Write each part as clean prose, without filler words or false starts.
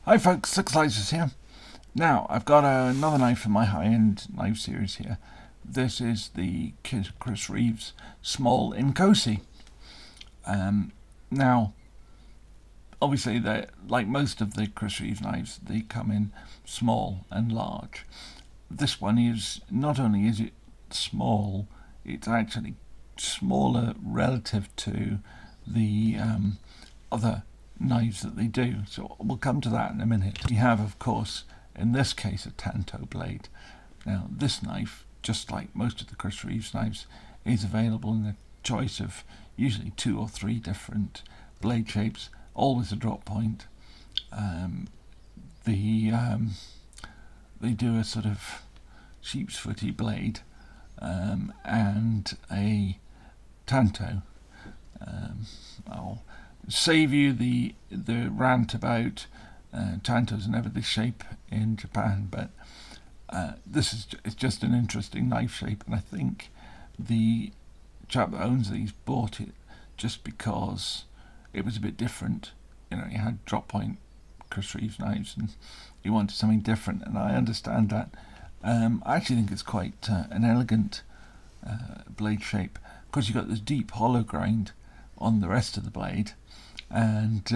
Hi folks, Six Slices here. Now, I've got another knife from my high-end knife series here. This is the Chris Reeves Small Inkosi. Now, obviously, like most of the Chris Reeves knives, they come in small and large. This one is, not only is it small, it's actually smaller relative to the other knives that they do, so we'll come to that in a minute. We have, of course, in this case, a Tanto blade. Now, this knife, just like most of the Chris Reeves knives, is available in a choice of usually 2 or 3 different blade shapes, always a drop point. They do a sort of sheep's footy blade and a Tanto. I'll save you the rant about Tantos never this shape in Japan, but it's just an interesting knife shape, and I think the chap that owns these bought it just because it was a bit different. You know, he had drop point Chris Reeves knives and he wanted something different, and I understand that. I actually think it's quite an elegant blade shape, because you've got this deep hollow grind on the rest of the blade, and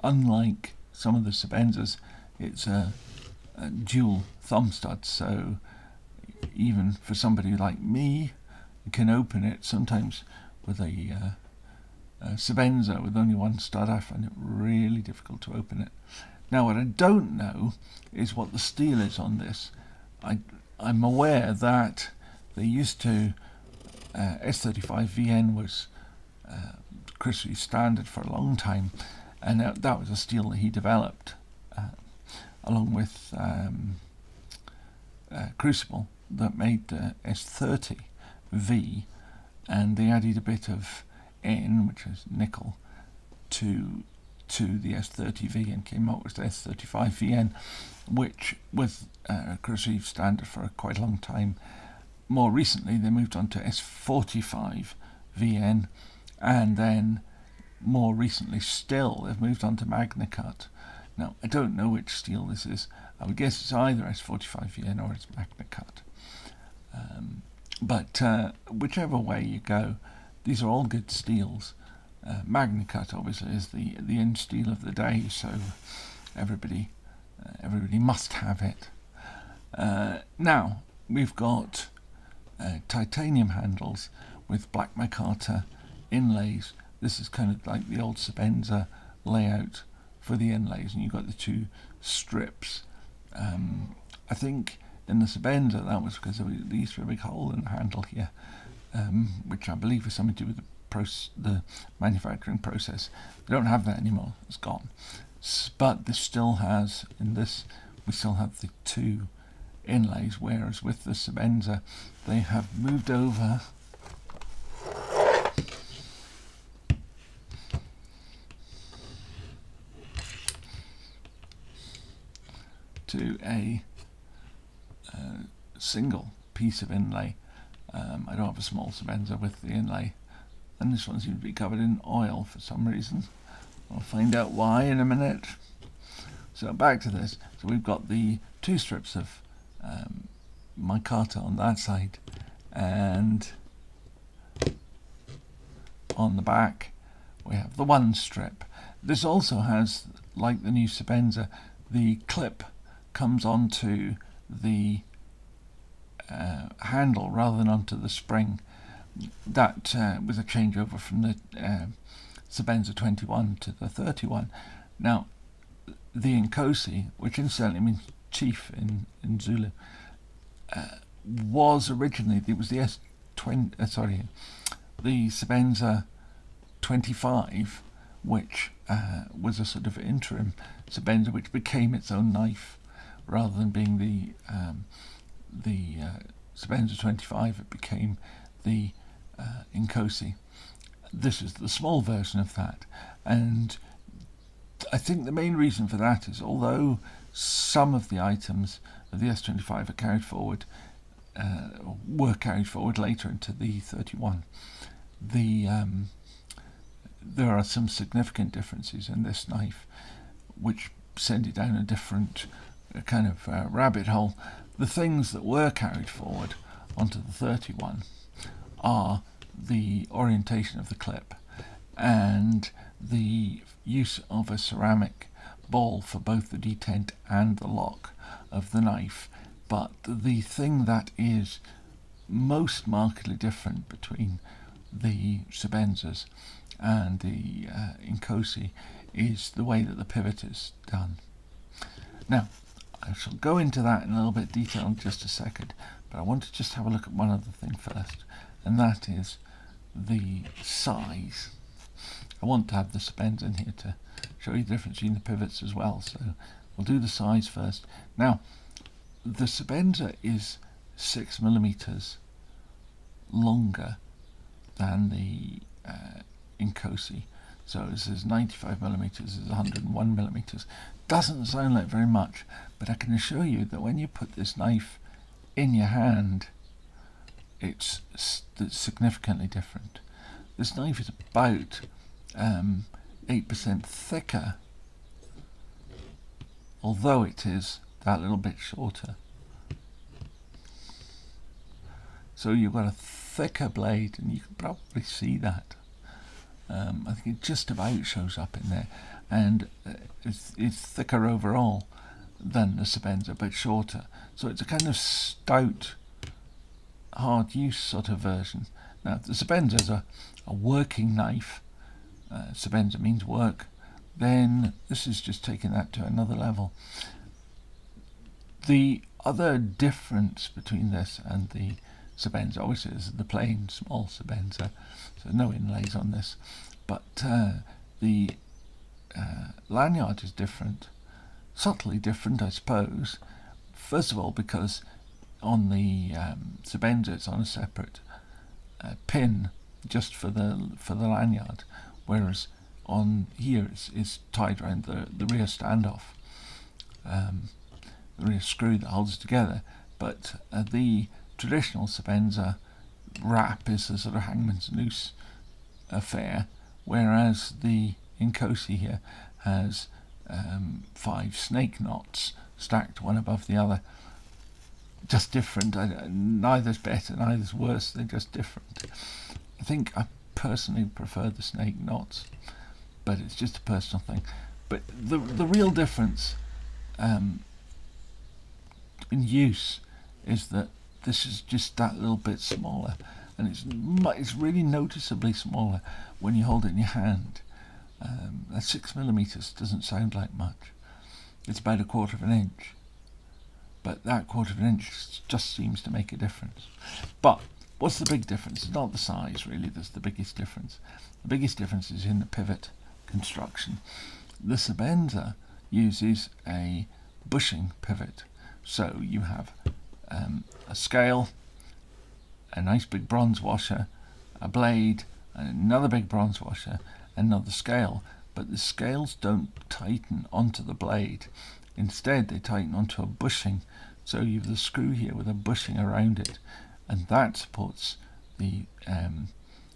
unlike some of the Sebenzas, it's a dual thumb stud, so even for somebody like me who can open it sometimes with a Sebenza with only one stud, I find it really difficult to open it. Now, what I don't know is what the steel is on this. I'm aware that they used to S35 VN was Chris Reeves standard for a long time, and that was a steel that he developed along with Crucible, that made the S30 V, and they added a bit of N, which is nickel, to the S30 V and came up with the S35 VN, which was Chris Reeves standard for quite a long time. More recently, they moved on to S45 VN, and then more recently still, they've moved on to MagnaCut. Now, I don't know which steel this is. I would guess it's either S45 VN or it's MagnaCut. But whichever way you go, these are all good steels. MagnaCut obviously is the end steel of the day, so everybody must have it. Now we've got titanium handles with black micarta inlays. This is kind of like the old Sebenza layout for the inlays, and you've got the 2 strips. I think in the Sebenza that was because there used to be a big hole in the handle here, which I believe is something to do with the manufacturing process. They don't have that anymore, it's gone. But this still has, in this, we still have the 2 inlays, whereas with the Sebenza they have moved over to a single piece of inlay. I don't have a small Sebenza with the inlay, and this one seems to be covered in oil for some reason. I'll find out why in a minute. So back to this. So we've got the 2 strips of micarta on that side, and on the back we have the 1 strip. This also has, like the new Sebenza, the clip comes onto the handle rather than onto the spring. That was a changeover from the Sebenza 21 to the 31. Now, the Inkosi, which incidentally means chief in Zulu, was originally, it was the the Sebenza 25, which was a sort of interim Sebenza, which became its own knife rather than being the Sebenza 25. It became the Inkosi. This is the small version of that, and I think the main reason for that is, although some of the items of the S25 are carried forward, were carried forward later into the 31, the there are some significant differences in this knife which send it down a different kind of rabbit hole. The things that were carried forward onto the 31 are the orientation of the clip and the use of a ceramic ball for both the detent and the lock of the knife. But the thing that is most markedly different between the Sebenzas and the Inkosi is the way that the pivot is done. Now, I shall go into that in a little bit of detail in just a second, but I want to just have a look at one other thing first, and that is the size. I want to have the Sebenza in here to show you the difference between the pivots as well, so we'll do the size first. Now, the Sebenza is 6mm longer than the Inkosi. So this is 95mm, this is 101mm. Doesn't sound like very much, but I can assure you that when you put this knife in your hand, it's significantly different. This knife is about 8% thicker, although it is that little bit shorter. So you've got a thicker blade, and you can probably see that. I think it just about shows up in there, and it's thicker overall than the Sebenza, but shorter. So it's a kind of stout, hard use sort of version. Now the Sebenza is a working knife. Sebenza means work. Then this is just taking that to another level. The other difference between this and the Sebenza, obviously, is the plain small Sebenza, so no inlays on this, but the lanyard is different, subtly different, I suppose. First of all, because on the Sebenza it's on a separate pin just for the lanyard, whereas on here it's tied around the rear standoff, the rear screw that holds it together. But the traditional Sebenza wrap is a sort of hangman's noose affair, whereas the Inkosi here has 5 snake knots stacked one above the other. Just different. Neither's better, neither's worse, they're just different. I think I personally prefer the snake knots, but it's just a personal thing. But the real difference in use is that this is just that little bit smaller, and it's really noticeably smaller when you hold it in your hand. 6mm doesn't sound like much. It's about 1/4 of an inch, but that 1/4 of an inch just seems to make a difference. But what's the big difference? It's not the size really that's the biggest difference. The biggest difference is in the pivot construction. The Sebenza uses a bushing pivot, so you have a scale, a nice big bronze washer, a blade, another big bronze washer, another scale, but the scales don't tighten onto the blade. Instead they tighten onto a bushing, so you have the screw here with a bushing around it, and that supports the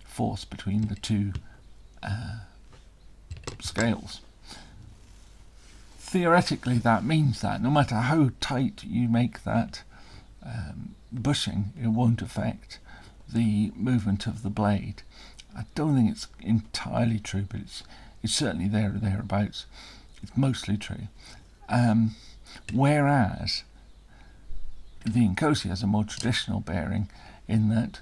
force between the two scales. Theoretically that means that no matter how tight you make that bushing, it won't affect the movement of the blade. I don't think it's entirely true, but it's certainly there or thereabouts. It's mostly true. Whereas the Inkosi has a more traditional bearing in that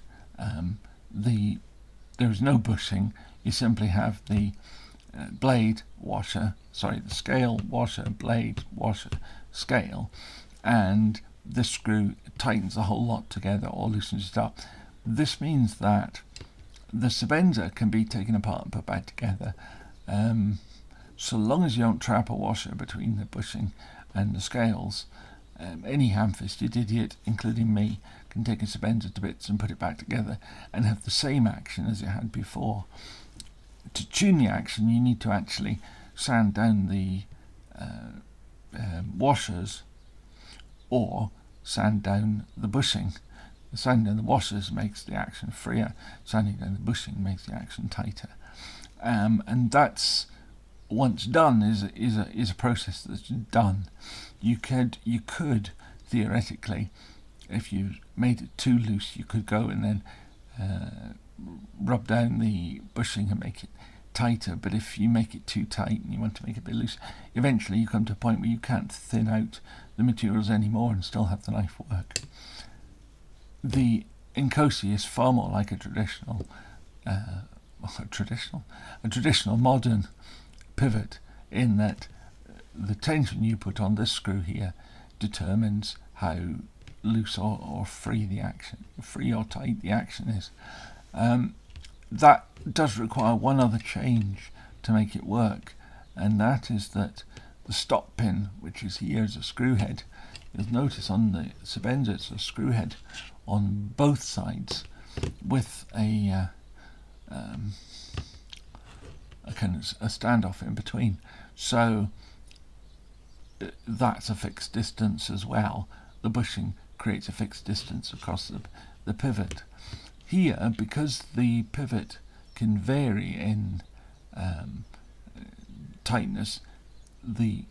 there is no bushing. You simply have the blade washer, sorry, the scale washer, blade washer, scale, and this screw tightens the whole lot together or loosens it up. This means that the Sebenza can be taken apart and put back together, so long as you don't trap a washer between the bushing and the scales. Any ham-fisted idiot, including me, can take a Sebenza to bits and put it back together and have the same action as it had before. To tune the action, you need to actually sand down the washers or sand down the bushing. Sanding down the washers makes the action freer, sanding down the bushing makes the action tighter. and that's once done is a process that's done. You could theoretically, if you made it too loose, you could go and then rub down the bushing and make it tighter. But if you make it too tight and you want to make it a bit loose, eventually you come to a point where you can't thin out the materials anymore and still have the knife work. The Inkosi is far more like a traditional modern pivot, in that the tension you put on this screw here determines how loose or free or tight the action is. That does require one other change to make it work, and that is that the stop pin, which is here as a screw head, you'll notice on the Sebenza it's a screw head on both sides with a kind of a standoff in between, so that's a fixed distance as well. The bushing creates a fixed distance across the pivot. Here, because the pivot can vary in tightness, the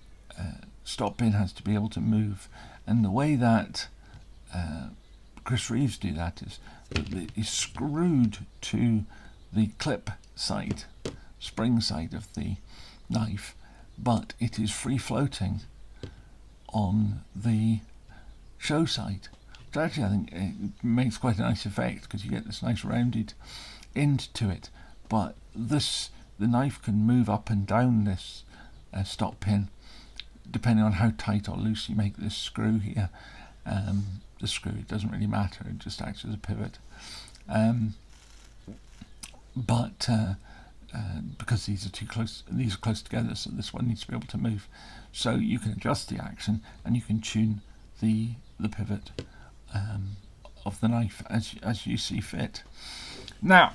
stop pin has to be able to move, and the way that Chris Reeves do that is that it is screwed to the clip side, spring side of the knife, but it is free floating on the show side. So actually I think it makes quite a nice effect, because you get this nice rounded end to it, but the knife can move up and down this stop pin depending on how tight or loose you make this screw here. The screw, it doesn't really matter, it just acts as a pivot. Because these are close together, so this one needs to be able to move. So you can adjust the action and you can tune the pivot of the knife as you see fit. Now,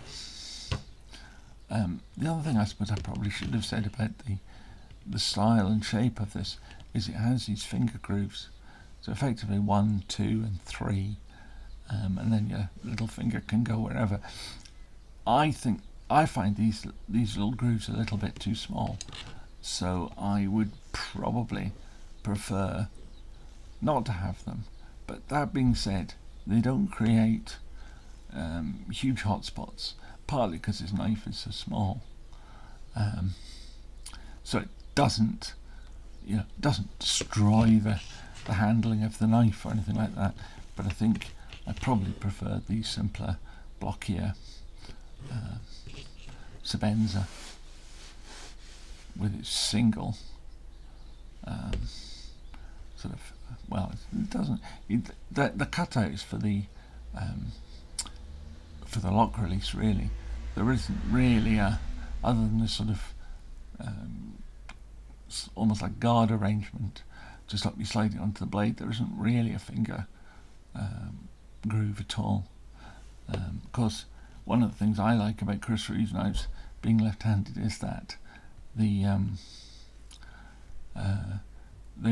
the other thing I suppose I probably should have said about the style and shape of this is it has these finger grooves. So effectively 1, 2 and 3, and then your little finger can go wherever. I find these little grooves a little bit too small, so I would probably prefer not to have them. But that being said, they don't create huge hotspots, partly because this knife is so small, so it doesn't destroy the handling of the knife or anything like that. But I think I probably prefer the simpler, blockier Sebenza with its single sort of, well, it doesn't, the cutouts for the lock release, really, there isn't really other than this sort of almost like guard arrangement, just like you slide it onto the blade, there isn't really a finger groove at all. Of course, one of the things I like about Chris Reeves knives being left-handed is that they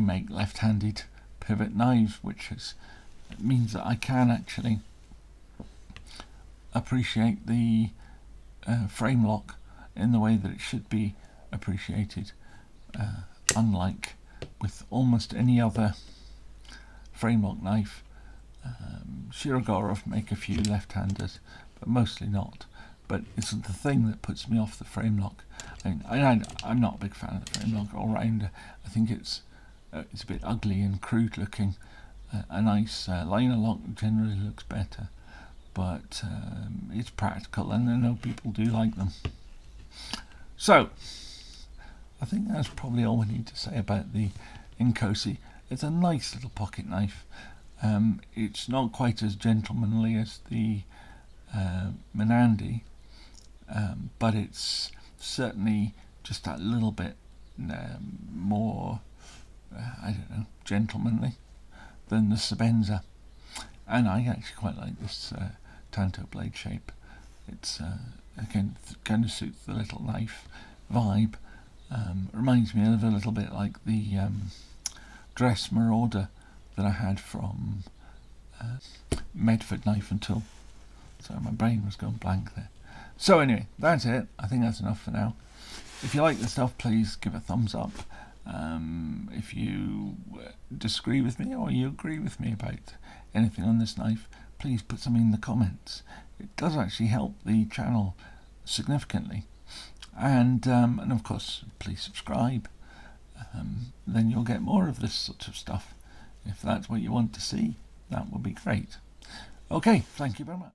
make left-handed pivot knives, which means that I can actually appreciate the frame lock in the way that it should be appreciated, unlike with almost any other frame lock knife. Shirogorov make a few left-handers, but mostly not. But it's the thing that puts me off the frame lock. I'm not a big fan of the frame lock all round. I think it's a bit ugly and crude looking. A nice liner lock generally looks better, but it's practical, and I know people do like them. So I think that's probably all we need to say about the Inkosi. It's a nice little pocket knife. It's not quite as gentlemanly as the Menandi, but it's certainly just that little bit more, I don't know, gentlemanly than the Sebenza. And I actually quite like this Tanto blade shape. It's again, kind of suits the little knife vibe. Reminds me of a little bit like the Dress Marauder that I had from Medford Knife and Tool. So my brain was going blank there. So anyway, that's it. I think that's enough for now. If you like the stuff, please give a thumbs up. If you disagree with me or you agree with me about anything on this knife, please put something in the comments. It does actually help the channel significantly. And of course, please subscribe. Then you'll get more of this sort of stuff. If that's what you want to see, that would be great. Okay, thank you very much.